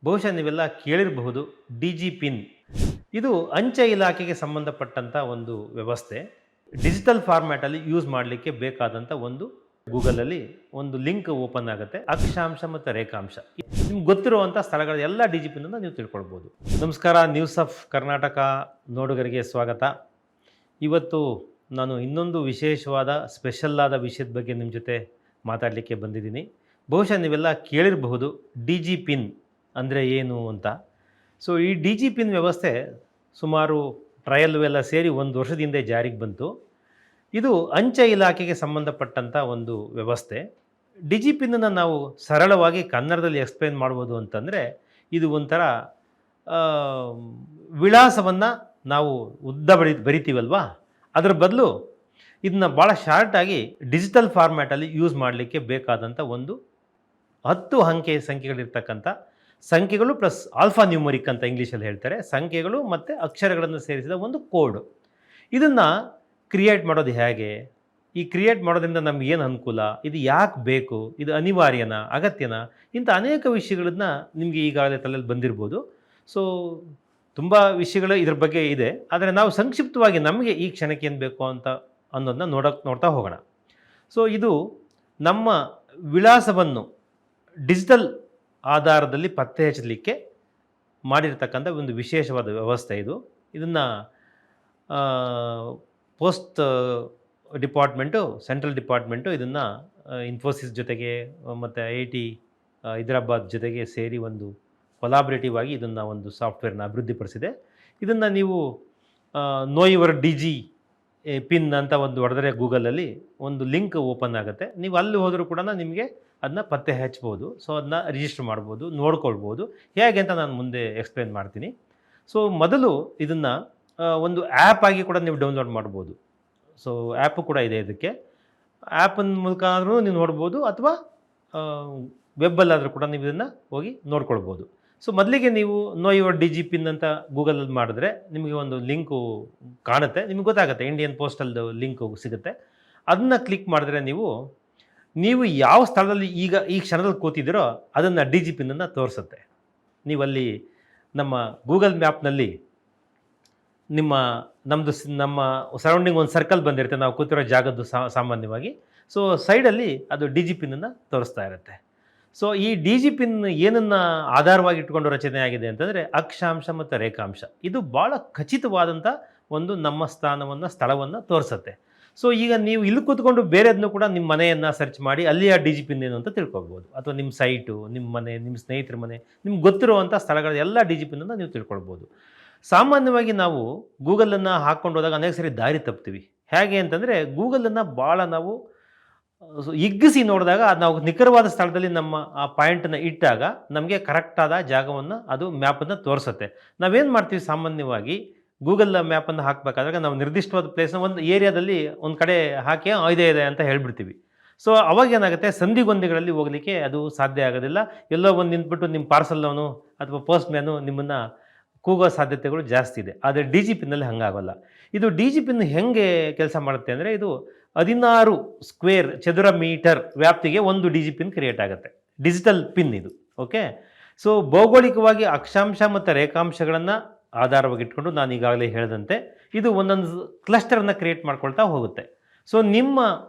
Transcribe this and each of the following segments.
ಬಹುಶಃ ನೀವೆಲ್ಲ ಕೇಳಿರಬಹುದು ಡಿ ಪಿನ್. ಇದು ಅಂಚೆ ಇಲಾಖೆಗೆ ಸಂಬಂಧಪಟ್ಟಂಥ ಒಂದು ವ್ಯವಸ್ಥೆ. ಡಿಜಿಟಲ್ ಫಾರ್ಮ್ಯಾಟಲ್ಲಿ ಯೂಸ್ ಮಾಡಲಿಕ್ಕೆ ಬೇಕಾದಂಥ ಒಂದು ಗೂಗಲಲ್ಲಿ ಒಂದು ಲಿಂಕ್ ಓಪನ್ ಆಗುತ್ತೆ. ಅಕ್ಷಾಂಶ ಮತ್ತು ರೇಖಾಂಶ ನಿಮ್ಗೆ ಗೊತ್ತಿರುವಂಥ ಸ್ಥಳಗಳ ಎಲ್ಲ ಪಿನ್ನನ್ನು ನೀವು ತಿಳ್ಕೊಳ್ಬೋದು. ನಮಸ್ಕಾರ, ನ್ಯೂಸ್ ಆಫ್ ಕರ್ನಾಟಕ ನೋಡುಗರಿಗೆ ಸ್ವಾಗತ. ಇವತ್ತು ನಾನು ಇನ್ನೊಂದು ವಿಶೇಷವಾದ ಸ್ಪೆಷಲ್ ಆದ ವಿಷಯದ ಬಗ್ಗೆ ನಿಮ್ಮ ಜೊತೆ ಮಾತಾಡಲಿಕ್ಕೆ ಬಂದಿದ್ದೀನಿ. ಬಹುಶಃ ನೀವೆಲ್ಲ ಕೇಳಿರಬಹುದು ಪಿನ್ ಅಂದರೆ ಏನು ಅಂತ. ಸೊ ಈ ಪಿನ್ ವ್ಯವಸ್ಥೆ ಸುಮಾರು ಟ್ರಯಲ್ ಎಲ್ಲ ಸೇರಿ ಒಂದು ವರ್ಷದ ಹಿಂದೆ ಜಾರಿಗೆ ಬಂತು. ಇದು ಅಂಚೆ ಇಲಾಖೆಗೆ ಸಂಬಂಧಪಟ್ಟಂಥ ಒಂದು ವ್ಯವಸ್ಥೆ. ಪಿನ್ನನ್ನು ನಾವು ಸರಳವಾಗಿ ಕನ್ನಡದಲ್ಲಿ ಎಕ್ಸ್ಪ್ಲೇನ್ ಮಾಡ್ಬೋದು ಅಂತಂದರೆ, ಇದು ಒಂಥರ ವಿಳಾಸವನ್ನು ನಾವು ಉದ್ದ ಬರಿತೀವಲ್ವಾ, ಅದರ ಬದಲು ಇದನ್ನ ಭಾಳ ಶಾರ್ಟಾಗಿ ಡಿಜಿಟಲ್ ಫಾರ್ಮ್ಯಾಟಲ್ಲಿ ಯೂಸ್ ಮಾಡಲಿಕ್ಕೆ ಬೇಕಾದಂಥ ಒಂದು 10 ಸಂಖ್ಯೆಗಳಿರ್ತಕ್ಕಂಥ ಸಂಖ್ಯೆಗಳು ಪ್ಲಸ್ ಆಲ್ಫಾ ನ್ಯೂಮರಿಕ್ ಅಂತ ಇಂಗ್ಲೀಷಲ್ಲಿ ಹೇಳ್ತಾರೆ, ಸಂಖ್ಯೆಗಳು ಮತ್ತು ಅಕ್ಷರಗಳನ್ನು ಸೇರಿಸಿದ ಒಂದು ಕೋಡ್. ಇದನ್ನು ಕ್ರಿಯೇಟ್ ಮಾಡೋದು ಹೇಗೆ, ಈ ಕ್ರಿಯೇಟ್ ಮಾಡೋದ್ರಿಂದ ನಮಗೇನು ಅನುಕೂಲ, ಇದು ಯಾಕೆ ಬೇಕು, ಇದು ಅನಿವಾರ್ಯನಾ, ಅಗತ್ಯನಾ, ಇಂಥ ಅನೇಕ ವಿಷಯಗಳನ್ನ ನಿಮಗೆ ಈಗಾಗಲೇ ತಲೆಯಲ್ಲಿ ಬಂದಿರ್ಬೋದು. ಸೊ ತುಂಬ ವಿಷಯಗಳು ಇದ್ರ ಬಗ್ಗೆ ಇದೆ, ಆದರೆ ನಾವು ಸಂಕ್ಷಿಪ್ತವಾಗಿ ನಮಗೆ ಈ ಕ್ಷಣಕ್ಕೆ ಏನು ಬೇಕು ಅಂತ ಅನ್ನೋದನ್ನ ನೋಡ್ತಾ ಹೋಗೋಣ. ಸೊ ಇದು ನಮ್ಮ ವಿಳಾಸವನ್ನು ಡಿಜಿಟಲ್ ಆಧಾರದಲ್ಲಿ ಪತ್ತೆ ಹಚ್ಚಲಿಕ್ಕೆ ಮಾಡಿರ್ತಕ್ಕಂಥ ಒಂದು ವಿಶೇಷವಾದ ವ್ಯವಸ್ಥೆ ಇದು. ಇದನ್ನು ಪೋಸ್ಟ್ ಡಿಪಾರ್ಟ್ಮೆಂಟು, ಸೆಂಟ್ರಲ್ ಡಿಪಾರ್ಟ್ಮೆಂಟು ಇದನ್ನು ಇನ್ಫೋಸಿಸ್ ಜೊತೆಗೆ ಮತ್ತು IIT ಹೈದರಾಬಾದ್ ಜೊತೆಗೆ ಸೇರಿ ಒಂದು ಕೊಲಾಬ್ರೇಟಿವ್ ಆಗಿ ಇದನ್ನು ಒಂದು ಸಾಫ್ಟ್ವೇರ್ನ ಅಭಿವೃದ್ಧಿಪಡಿಸಿದೆ. ಇದನ್ನು ನೀವು ನೋ ಯುವರ್ ಪಿನ್ ಅಂತ ಒಂದು ಹೊಡೆದರೆ ಗೂಗಲಲ್ಲಿ ಒಂದು ಲಿಂಕ್ ಓಪನ್ ಆಗುತ್ತೆ. ನೀವು ಅಲ್ಲಿ ಹೋದರೂ ಕೂಡ ನಿಮಗೆ ಅದನ್ನ ಪತ್ತೆ ಹಚ್ಬೋದು. ಸೊ ಅದನ್ನ ರಿಜಿಸ್ಟರ್ ಮಾಡ್ಬೋದು, ನೋಡ್ಕೊಳ್ಬೋದು. ಹೇಗೆ ಅಂತ ನಾನು ಮುಂದೆ ಎಕ್ಸ್ಪ್ಲೇನ್ ಮಾಡ್ತೀನಿ. ಸೊ ಮೊದಲು ಇದನ್ನು ಒಂದು ಆ್ಯಪ್ ಆಗಿ ಕೂಡ ನೀವು ಡೌನ್ಲೋಡ್ ಮಾಡ್ಬೋದು. ಸೊ ಆ್ಯಪು ಕೂಡ ಇದೆ ಇದಕ್ಕೆ. ಆ್ಯಪನ ಮೂಲಕ ಆದರೂ ನೀವು ನೋಡ್ಬೋದು, ಅಥವಾ ವೆಬ್ಬಲ್ಲಾದರೂ ಕೂಡ ನೀವು ಇದನ್ನು ಹೋಗಿ ನೋಡ್ಕೊಳ್ಬೋದು. ಸೊ ಮೊದಲಿಗೆ ನೀವು ನೋ ಯುವರ್ ಪಿನ್ ಅಂತ ಗೂಗಲಲ್ಲಿ ಮಾಡಿದ್ರೆ ನಿಮಗೆ ಒಂದು ಲಿಂಕು ಕಾಣುತ್ತೆ, ನಿಮಗೆ ಗೊತ್ತಾಗುತ್ತೆ, ಇಂಡಿಯನ್ ಪೋಸ್ಟಲ್ದು ಲಿಂಕು ಸಿಗುತ್ತೆ. ಅದನ್ನು ಕ್ಲಿಕ್ ಮಾಡಿದ್ರೆ ನೀವು ಯಾವ ಸ್ಥಳದಲ್ಲಿ ಈ ಕ್ಷಣದಲ್ಲಿ ಕೂತಿದ್ದೀರೋ ಅದನ್ನು ಪಿನ್ನನ್ನು ತೋರಿಸುತ್ತೆ. ನೀವಲ್ಲಿ ನಮ್ಮ ಗೂಗಲ್ ಮ್ಯಾಪ್ನಲ್ಲಿ ನಮ್ಮ ಸರೌಂಡಿಂಗ್ ಒಂದು ಸರ್ಕಲ್ ಬಂದಿರುತ್ತೆ, ನಾವು ಕೂತಿರೋ ಜಾಗದ್ದು ಸಾಮಾನ್ಯವಾಗಿ. ಸೊ ಸೈಡಲ್ಲಿ ಅದು ಪಿನ್ನನ್ನು ತೋರಿಸ್ತಾ ಇರುತ್ತೆ. ಸೊ ಈ ಪಿನ್ ಏನನ್ನು ಆಧಾರವಾಗಿ ಇಟ್ಕೊಂಡು ರಚನೆ ಆಗಿದೆ ಅಂತಂದರೆ ಅಕ್ಷಾಂಶ ಮತ್ತು ರೇಖಾಂಶ. ಇದು ಭಾಳ ಖಚಿತವಾದಂಥ ಒಂದು ನಮ್ಮ ಸ್ಥಳವನ್ನು ತೋರಿಸುತ್ತೆ. ಸೊ ಈಗ ನೀವು ಇಲ್ಲಿ ಕೂತ್ಕೊಂಡು ಬೇರೆದನ್ನು ಕೂಡ ನಿಮ್ಮ ಮನೆಯನ್ನು ಸರ್ಚ್ ಮಾಡಿ ಅಲ್ಲಿ ಆ ಪಿನ್ ಏನು ಅಂತ ತಿಳ್ಕೊಳ್ಬೋದು, ಅಥವಾ ನಿಮ್ಮ ಸೈಟು, ನಿಮ್ಮ ಮನೆ, ನಿಮ್ಮ ಸ್ನೇಹಿತರ ಮನೆ, ನಿಮ್ಗೆ ಗೊತ್ತಿರುವಂಥ ಸ್ಥಳಗಳ ಎಲ್ಲ ಪಿನ್ನನ್ನು ನೀವು ತಿಳ್ಕೊಳ್ಬೋದು. ಸಾಮಾನ್ಯವಾಗಿ ನಾವು ಗೂಗಲನ್ನು ಹಾಕ್ಕೊಂಡು ಹೋದಾಗ ಅನೇಕ ಸರಿ ದಾರಿ ತಪ್ತೀವಿ. ಹೇಗೆ ಅಂತಂದರೆ ಗೂಗಲನ್ನು ಭಾಳ ನಾವು ಹಿಗ್ಗಿಸಿ ನೋಡಿದಾಗ ನಾವು ನಿಖರವಾದ ಸ್ಥಳದಲ್ಲಿ ನಮ್ಮ ಆ ಪಾಯಿಂಟನ್ನು ಇಟ್ಟಾಗ ನಮಗೆ ಕರೆಕ್ಟಾದ ಜಾಗವನ್ನು ಅದು ಮ್ಯಾಪನ್ನು ತೋರಿಸುತ್ತೆ. ನಾವೇನು ಮಾಡ್ತೀವಿ, ಸಾಮಾನ್ಯವಾಗಿ ಗೂಗಲ್ ಮ್ಯಾಪನ್ನು ಹಾಕಬೇಕಾದಾಗ ನಾವು ನಿರ್ದಿಷ್ಟವಾದ ಪ್ಲೇಸ್ನ ಒಂದು ಏರಿಯಾದಲ್ಲಿ ಒಂದು ಕಡೆ ಹಾಕಿ ಇದೆ ಅಂತ ಹೇಳ್ಬಿಡ್ತೀವಿ. ಸೊ ಅವಾಗ ಏನಾಗುತ್ತೆ, ಸಂಧಿಗೊಂದಿಗಳಲ್ಲಿ ಹೋಗಲಿಕ್ಕೆ ಅದು ಸಾಧ್ಯ ಆಗೋದಿಲ್ಲ. ಎಲ್ಲೋ ಒಂದು ನಿಂತ್ಬಿಟ್ಟು ನಿಮ್ಮ ಪಾರ್ಸಲ್ನವನು ಅಥವಾ ಪೋಸ್ಟ್ ಮ್ಯಾನು ನಿಮ್ಮನ್ನು ಕೂಗೋ ಸಾಧ್ಯತೆಗಳು ಜಾಸ್ತಿ ಇದೆ. ಆದರೆ ಪಿನ್ನಲ್ಲಿ ಹಂಗಾಗೋಲ್ಲ. ಇದು ಪಿನ್ ಹೆಂಗೆ ಕೆಲಸ ಮಾಡುತ್ತೆ ಅಂದರೆ, ಇದು 16 ಸ್ಕ್ವೇರ್ ಚದುರ ಮೀಟರ್ ವ್ಯಾಪ್ತಿಗೆ ಒಂದು ಪಿನ್ ಕ್ರಿಯೇಟ್ ಆಗುತ್ತೆ. ಡಿಜಿಟಲ್ ಪಿನ್ ಇದು. ಓಕೆ. ಸೊ ಭೌಗೋಳಿಕವಾಗಿ ಅಕ್ಷಾಂಶ ಮತ್ತು ರೇಖಾಂಶಗಳನ್ನು ಆಧಾರವಾಗಿ ಇಟ್ಕೊಂಡು ನಾನು ಈಗಾಗಲೇ ಹೇಳಿದಂತೆ ಇದು ಒಂದೊಂದು ಕ್ಲಸ್ಟರನ್ನು ಕ್ರಿಯೇಟ್ ಮಾಡ್ಕೊಳ್ತಾ ಹೋಗುತ್ತೆ. ಸೊ ನಿಮ್ಮ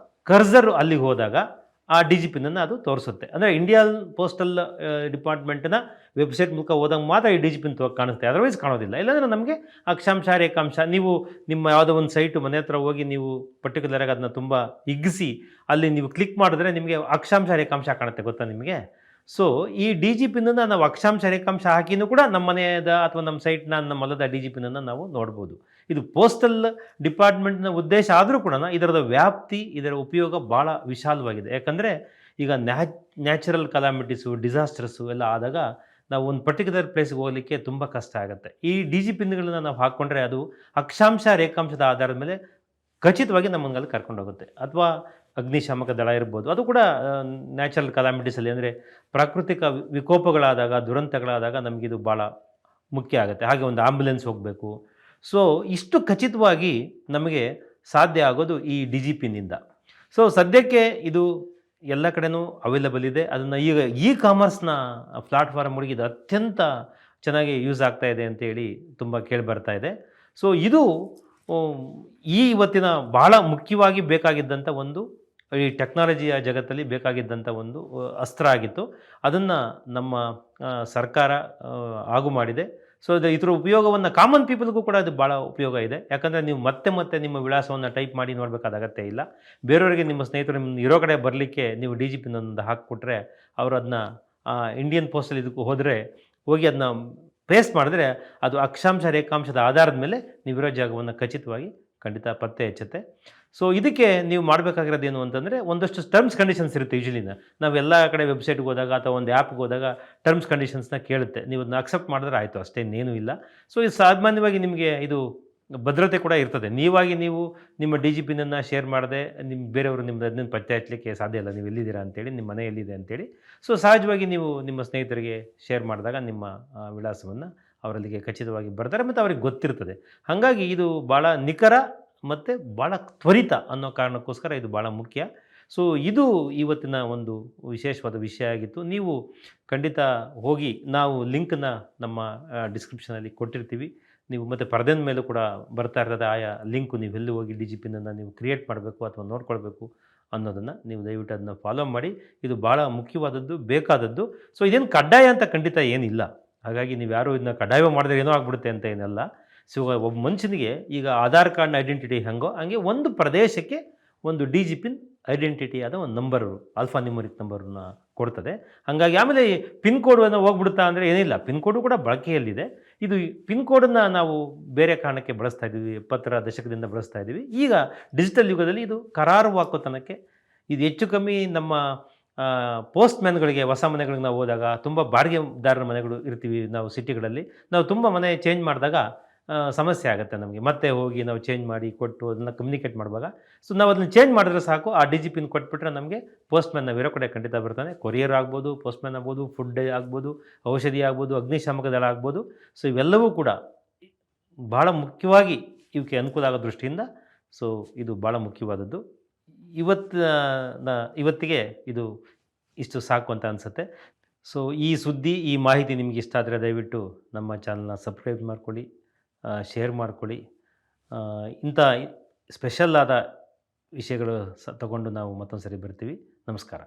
ಕರ್ಸರ್ ಅಲ್ಲಿಗೆ ಹೋದಾಗ ಆ ಪಿನ್ನನ್ನು ಅದು ತೋರಿಸುತ್ತೆ. ಅಂದರೆ ಇಂಡಿಯನ್ ಪೋಸ್ಟಲ್ ಡಿಪಾರ್ಟ್ಮೆಂಟ್ನ ವೆಬ್ಸೈಟ್ ಮೂಲಕ ಹೋದಾಗ ಮಾತ್ರ ಈ ಪಿನ್ ಕಾಣಿಸುತ್ತೆ, ಅದರ್ವೈಸ್ ಕಾಣೋದಿಲ್ಲ. ಇಲ್ಲಾಂದರೆ ನಮಗೆ ಅಕ್ಷಾಂಶ ರೇಖಾಂಶ, ನೀವು ನಿಮ್ಮ ಯಾವುದೋ ಒಂದು ಸೈಟು ಮನೆ ಹತ್ರ ಹೋಗಿ ನೀವು ಪರ್ಟಿಕ್ಯುಲರಾಗಿ ಅದನ್ನ ತುಂಬ ಹಿಗ್ಗಿಸಿ ಅಲ್ಲಿ ನೀವು ಕ್ಲಿಕ್ ಮಾಡಿದ್ರೆ ನಿಮಗೆ ಅಕ್ಷಾಂಶ ರೇಖಾಂಶ ಕಾಣುತ್ತೆ, ಗೊತ್ತಾ ನಿಮಗೆ? ಸೊ ಈ ಪಿನ್ನನ್ನು ನಾವು ಅಕ್ಷಾಂಶ ರೇಖಾಂಶ ಹಾಕಿನೂ ಕೂಡ ನಮ್ಮ ಮನೆಯದ ಅಥವಾ ನಮ್ಮ ಸೈಟ್ನ ನಮ್ಮ ಹೊಲದ ಪಿನ್ನನ್ನು ನಾವು ನೋಡ್ಬೋದು. ಇದು ಪೋಸ್ಟಲ್ ಡಿಪಾರ್ಟ್ಮೆಂಟ್ನ ಉದ್ದೇಶ ಆದರೂ ಕೂಡ ಇದರದ ವ್ಯಾಪ್ತಿ, ಇದರ ಉಪಯೋಗ ಭಾಳ ವಿಶಾಲವಾಗಿದೆ. ಯಾಕಂದರೆ ಈಗ ನ್ಯಾಚುರಲ್ ಕಲಾಮಿಟೀಸು, ಡಿಸಾಸ್ಟರ್ಸು ಎಲ್ಲ ಆದಾಗ ನಾವು ಒಂದು ಪರ್ಟಿಕ್ಯುಲರ್ ಪ್ಲೇಸ್ಗೆ ಹೋಗಲಿಕ್ಕೆ ತುಂಬ ಕಷ್ಟ ಆಗುತ್ತೆ. ಈ ಪಿನ್ಗಳನ್ನ ನಾವು ಹಾಕ್ಕೊಂಡ್ರೆ ಅದು ಅಕ್ಷಾಂಶ ರೇಖಾಂಶದ ಆಧಾರದ ಮೇಲೆ ಖಚಿತವಾಗಿ ನಮ್ಮಲ್ಲಿ ಕರ್ಕೊಂಡೋಗುತ್ತೆ. ಅಥವಾ ಅಗ್ನಿಶಾಮಕ ದಳ ಇರ್ಬೋದು, ಅದು ಕೂಡ ನ್ಯಾಚುರಲ್ ಕಲಾಮಿಟೀಸಲ್ಲಿ, ಅಂದರೆ ಪ್ರಾಕೃತಿಕ ವಿಕೋಪಗಳಾದಾಗ, ದುರಂತಗಳಾದಾಗ ನಮಗಿದು ಭಾಳ ಮುಖ್ಯ ಆಗುತ್ತೆ. ಹಾಗೆ ಒಂದು ಆಂಬ್ಯುಲೆನ್ಸ್ ಹೋಗಬೇಕು. ಸೊ ಇಷ್ಟು ಖಚಿತವಾಗಿ ನಮಗೆ ಸಾಧ್ಯ ಆಗೋದು ಈ ಪಿನ್ನಿಂದ. ಸೊ ಸದ್ಯಕ್ಕೆ ಇದು ಎಲ್ಲ ಕಡೆನೂ ಅವೈಲಬಲ್ ಇದೆ. ಅದನ್ನು ಈಗ ಇ ಕಾಮರ್ಸ್ನ ಪ್ಲಾಟ್ಫಾರ್ಮ್ ಹುಡುಗಿ ಇದು ಅತ್ಯಂತ ಚೆನ್ನಾಗಿ ಯೂಸ್ ಆಗ್ತಾ ಇದೆ ಅಂತೇಳಿ ತುಂಬ ಕೇಳಿ ಬರ್ತಾ ಇದೆ. ಸೊ ಇದು ಉಮ್, ಈ ಇವತ್ತಿನ ಬಹಳ ಮುಖ್ಯವಾಗಿ ಬೇಕಾಗಿದ್ದಂಥ ಒಂದು ಈ ಟೆಕ್ನಾಲಜಿಯ ಜಗತ್ತಲ್ಲಿ ಬೇಕಾಗಿದ್ದಂಥ ಒಂದು ಅಸ್ತ್ರ ಆಗಿತ್ತು. ಅದನ್ನು ನಮ್ಮ ಸರ್ಕಾರ ಆಗು ಮಾಡಿದೆ. ಸೊ ಇದರ ಉಪಯೋಗವನ್ನು ಕಾಮನ್ ಪೀಪಲ್ಗೂ ಕೂಡ ಅದು ಭಾಳ ಉಪಯೋಗ ಇದೆ. ಯಾಕಂದರೆ ನೀವು ಮತ್ತೆ ಮತ್ತೆ ನಿಮ್ಮ ವಿಳಾಸವನ್ನು ಟೈಪ್ ಮಾಡಿ ನೋಡಬೇಕಾದ ಅಗತ್ಯ ಇಲ್ಲ. ಬೇರೆಯವರಿಗೆ ನಿಮ್ಮ ಸ್ನೇಹಿತರು ನಿಮ್ಮ ಇರೋ ಕಡೆ ಬರಲಿಕ್ಕೆ ನೀವು ಡಿ ಜಿ ಪಿನ್ ಒಂದು ಹಾಕಿಕೊಟ್ರೆ ಅವರು ಅದನ್ನ ಇಂಡಿಯನ್ ಪೋಸ್ಟಲ್ಲಿ ಇದಕ್ಕೆ ಹೋದರೆ ಹೋಗಿ ಅದನ್ನ ಪೇಸ್ಟ್ ಮಾಡಿದ್ರೆ ಅದು ಅಕ್ಷಾಂಶ ರೇಖಾಂಶದ ಆಧಾರದ ಮೇಲೆ ನೀವಿರೋ ಜಾಗವನ್ನು ಖಚಿತವಾಗಿ ಖಂಡಿತ ಪತ್ತೆ ಹಚ್ಚುತ್ತೆ. ಸೊ ಇದಕ್ಕೆ ನೀವು ಮಾಡಬೇಕಾಗಿರೋದು ಏನು ಅಂತಂದರೆ ಒಂದಷ್ಟು ಟರ್ಮ್ಸ್ ಕಂಡೀಷನ್ಸ್ ಇರುತ್ತೆ. ಯೂಶಲಿನ ನಾವು ಎಲ್ಲ ಕಡೆ ವೆಬ್ಸೈಟ್ಗೆ ಹೋದಾಗ ಅಥವಾ ಒಂದು ಆ್ಯಪ್ಗೆ ಹೋದಾಗ ಟರ್ಮ್ಸ್ ಕಂಡೀಷನ್ಸ್ನ ಕೇಳುತ್ತೆ. ನೀವು ಅದನ್ನ ಅಕ್ಸೆಪ್ಟ್ ಮಾಡಿದ್ರೆ ಆಯಿತು, ಅಷ್ಟೇನೇನೂ ಇಲ್ಲ. ಸೊ ಇದು ಸಾಮಾನ್ಯವಾಗಿ ನಿಮಗೆ ಇದು ಭದ್ರತೆ ಕೂಡ ಇರ್ತದೆ. ನೀವು ನಿಮ್ಮ ಡಿ ಜಿ ಪಿನನ್ನು ಶೇರ್ ಮಾಡದೆ ನಿಮ್ಮ ಬೇರೆಯವರು ನಿಮ್ಮದು ಅದನ್ನ ಪತ್ತೆ ಹಚ್ಚಲಿಕ್ಕೆ ಸಾಧ್ಯ ಇಲ್ಲ. ನೀವು ಎಲ್ಲಿದ್ದೀರಾ ಅಂತೇಳಿ, ನಿಮ್ಮ ಮನೆ ಎಲ್ಲಿದೆ ಅಂತೇಳಿ. ಸೊ ಸಹಜವಾಗಿ ನೀವು ನಿಮ್ಮ ಸ್ನೇಹಿತರಿಗೆ ಶೇರ್ ಮಾಡಿದಾಗ ನಿಮ್ಮ ವಿಳಾಸವನ್ನು ಅವರಲ್ಲಿಗೆ ಖಚಿತವಾಗಿ ಬರ್ತಾರೆ ಮತ್ತು ಅವ್ರಿಗೆ ಗೊತ್ತಿರ್ತದೆ. ಹಾಗಾಗಿ ಇದು ಭಾಳ ನಿಖರ ಮತ್ತು ಭಾಳ ತ್ವರಿತ ಅನ್ನೋ ಕಾರಣಕ್ಕೋಸ್ಕರ ಇದು ಭಾಳ ಮುಖ್ಯ. ಸೊ ಇದು ಇವತ್ತಿನ ಒಂದು ವಿಶೇಷವಾದ ವಿಷಯ ಆಗಿತ್ತು. ನೀವು ಖಂಡಿತ ಹೋಗಿ, ನಾವು ಲಿಂಕನ್ನು ನಮ್ಮ ಡಿಸ್ಕ್ರಿಪ್ಷನಲ್ಲಿ ಕೊಟ್ಟಿರ್ತೀವಿ. ನೀವು ಮತ್ತು ಪರದೆಯ ಮೇಲೂ ಕೂಡ ಬರ್ತಾ ಇರ್ತದೆ ಆಯಾ ಲಿಂಕು. ನೀವು ಎಲ್ಲಿ ಹೋಗಿ ಡಿ ಜಿ ಪಿನನ್ನು ನೀವು ಕ್ರಿಯೇಟ್ ಮಾಡಬೇಕು ಅಥವಾ ನೋಡ್ಕೊಳ್ಬೇಕು ಅನ್ನೋದನ್ನು ನೀವು ದಯವಿಟ್ಟು ಅದನ್ನು ಫಾಲೋ ಮಾಡಿ. ಇದು ಭಾಳ ಮುಖ್ಯವಾದದ್ದು, ಬೇಕಾದದ್ದು. ಸೊ ಇದೇನು ಕಡ್ಡಾಯ ಅಂತ ಖಂಡಿತ ಏನಿಲ್ಲ. ಹಾಗಾಗಿ ನೀವು ಯಾರೂ ಇದನ್ನ ಕಡ್ಡಾಯ ಮಾಡಿದ್ರೆ ಏನೋ ಆಗ್ಬಿಡುತ್ತೆ ಅಂತ ಏನಲ್ಲ. ಸೊ ಒಬ್ಬ ಮನುಷ್ಯನಿಗೆ ಈಗ ಆಧಾರ್ ಕಾರ್ಡ್ನ ಐಡೆಂಟಿಟಿ ಹೆಂಗೋ ಹಂಗೆ ಒಂದು ಪ್ರದೇಶಕ್ಕೆ ಒಂದು ಡಿ ಜಿ ಪಿನ್ ಐಡೆಂಟಿಟಿ ಆದ ಒಂದು ನಂಬರು, ಆಲ್ಫಾ ನ್ಯೂಮರಿಕ್ ನಂಬರನ್ನ ಕೊಡ್ತದೆ. ಹಾಗಾಗಿ ಆಮೇಲೆ ಪಿನ್ ಕೋಡ್ ಏನೋ ಹೋಗ್ಬಿಡುತ್ತಾ ಅಂದರೆ ಏನಿಲ್ಲ, ಪಿನ್ ಕೋಡು ಕೂಡ ಬಳಕೆಯಲ್ಲಿದೆ. ಇದು ಪಿನ್ ಕೋಡನ್ನು ನಾವು ಬೇರೆ ಕಾರಣಕ್ಕೆ ಬಳಸ್ತಾ ಇದ್ದೀವಿ, 70ರ ದಶಕದಿಂದ ಬಳಸ್ತಾ ಇದ್ದೀವಿ. ಈಗ ಡಿಜಿಟಲ್ ಯುಗದಲ್ಲಿ ಇದು ಕರಾರುವಾಕೋತನಕ್ಕೆ ಇದು ಹೆಚ್ಚು ಕಮ್ಮಿ ನಮ್ಮ ಪೋಸ್ಟ್ ಮ್ಯಾನ್ಗಳಿಗೆ, ಹೊಸ ಮನೆಗಳಿಗೆ ನಾವು ಹೋದಾಗ ತುಂಬ ಬಾಡಿಗೆದಾರರ ಮನೆಗಳು ಇರ್ತೀವಿ ನಾವು ಸಿಟಿಗಳಲ್ಲಿ. ನಾವು ತುಂಬ ಮನೆ ಚೇಂಜ್ ಮಾಡಿದಾಗ ಸಮಸ್ಯೆ ಆಗುತ್ತೆ ನಮಗೆ. ಮತ್ತೆ ಹೋಗಿ ನಾವು ಚೇಂಜ್ ಮಾಡಿ ಕೊಟ್ಟು ಅದನ್ನು ಕಮ್ಯುನಿಕೇಟ್ ಮಾಡುವಾಗ ಸೊ ನಾವು ಅದನ್ನು ಚೇಂಜ್ ಮಾಡಿದ್ರೆ ಸಾಕು, ಆ ಡಿ ಜಿ ಪಿನ್ ಕೊಟ್ಬಿಟ್ರೆ ನಮಗೆ ಪೋಸ್ಟ್ ಮ್ಯಾನ್ ನಾವು ಇರೋ ಕಡೆ ಖಂಡಿತ ಬರ್ತಾನೆ. ಕೊರಿಯರ್ ಆಗ್ಬೋದು, ಪೋಸ್ಟ್ ಮ್ಯಾನ್ ಆಗ್ಬೋದು, ಫುಡ್ ಆಗ್ಬೋದು, ಔಷಧಿ ಆಗ್ಬೋದು, ಅಗ್ನಿಶಾಮಕ ದಳ ಆಗ್ಬೋದು. ಸೊ ಇವೆಲ್ಲವೂ ಕೂಡ ಭಾಳ ಮುಖ್ಯವಾಗಿ ಇವಕ್ಕೆ ಅನುಕೂಲ ಆಗೋ ದೃಷ್ಟಿಯಿಂದ ಸೊ ಇದು ಭಾಳ ಮುಖ್ಯವಾದದ್ದು. ಇವತ್ತಿಗೆ ಇದು ಇಷ್ಟು ಸಾಕು ಅಂತ ಅನಿಸುತ್ತೆ. ಸೊ ಈ ಸುದ್ದಿ, ಈ ಮಾಹಿತಿ ನಿಮಗೆ ಇಷ್ಟ ಆದರೆ ದಯವಿಟ್ಟು ನಮ್ಮ ಚಾನಲ್ನ ಸಬ್ಸ್ಕ್ರೈಬ್ ಮಾಡ್ಕೊಳ್ಳಿ, ಶೇರ್ ಮಾಡ್ಕೊಳ್ಳಿ. ಇಂಥ ಸ್ಪೆಷಲ್ ಆದ ವಿಷಯಗಳು ತಗೊಂಡು ನಾವು ಮತ್ತೊಂದು ಸರಿ ಬರ್ತೀವಿ. ನಮಸ್ಕಾರ.